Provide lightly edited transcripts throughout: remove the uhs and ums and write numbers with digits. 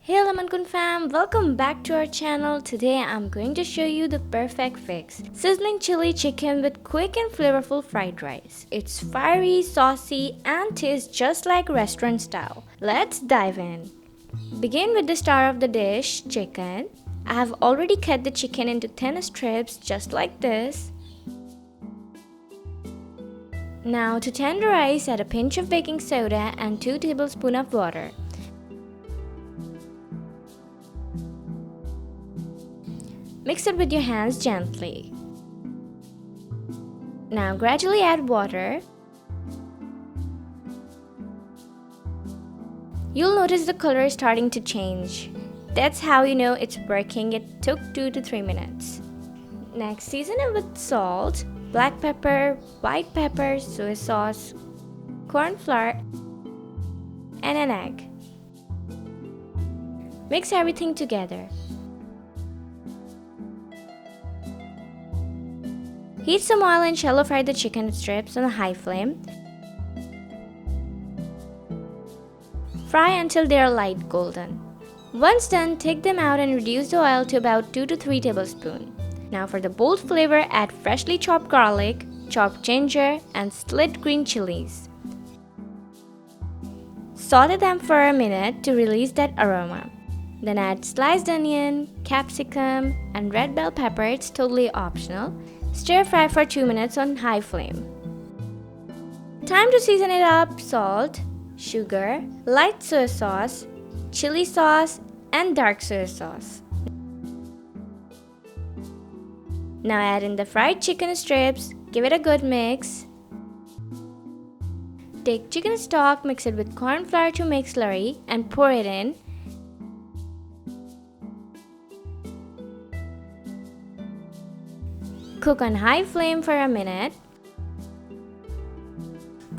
Hey Lemon Kun fam, welcome back to our channel. Today I'm going to show you the perfect fix. Sizzling chili chicken with quick and flavorful fried rice. It's fiery, saucy and tastes just like restaurant style. Let's dive in. Begin with the star of the dish, chicken. I have already cut the chicken into thin strips just like this. Now to tenderize, add a pinch of baking soda and 2 tablespoons of water. Mix it with your hands gently. Now gradually add water. You'll notice the color is starting to change. That's how you know it's working. It took 2 to 3 minutes. Next, season it with salt, black pepper, white pepper, soy sauce, corn flour, and an egg. Mix everything together. Heat some oil and shallow fry the chicken strips on a high flame. Fry until they are light golden. Once done, take them out and reduce the oil to about 2 to 3 tablespoons. Now for the bold flavor, add freshly chopped garlic, chopped ginger, and sliced green chilies. Saute them for a minute to release that aroma. Then add sliced onion, capsicum, and red bell pepper. It's totally optional. Stir fry for 2 minutes on high flame. Time to season it up: salt, sugar, light soy sauce, chili sauce, and dark soy sauce. Now add in the fried chicken strips, give it a good mix. Take chicken stock, mix it with corn flour to make slurry, and pour it in. Cook on high flame for a minute.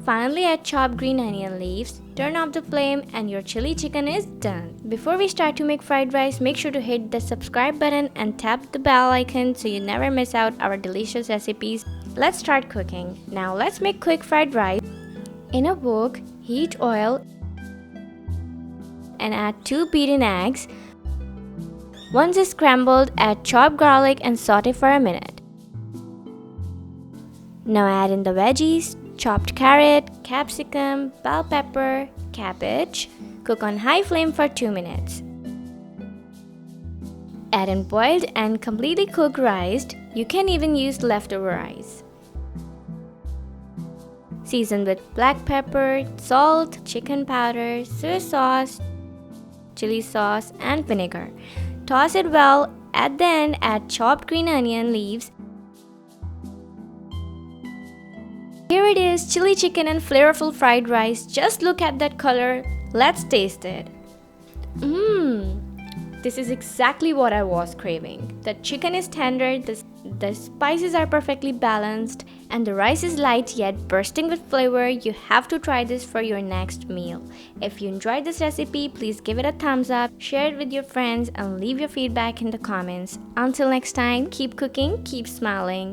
Finally, add chopped green onion leaves. Turn off the flame and your chili chicken is done. Before we start to make fried rice, make sure to hit the subscribe button and tap the bell icon so you never miss out our delicious recipes. Let's start cooking. Now let's make quick fried rice. In a wok, heat oil and add 2 beaten eggs. Once it's scrambled, add chopped garlic and saute for a minute. Now add in the veggies, chopped carrot, capsicum, bell pepper, cabbage. Cook on high flame for 2 minutes. Add in boiled and completely cooked rice. You can even use leftover rice. Season with black pepper, salt, chicken powder, soy sauce, chili sauce, and vinegar. Toss it well. At the end, add chopped green onion leaves. Here it is, chili chicken and flavorful fried rice. Just look at that color. Let's taste it. This is exactly what I was craving. The chicken is tender, the spices are perfectly balanced, and the rice is light yet bursting with flavor. You have to try this for your next meal. If you enjoyed this recipe, please give it a thumbs up, share it with your friends, and leave your feedback in the comments. Until next time, keep cooking, keep smiling.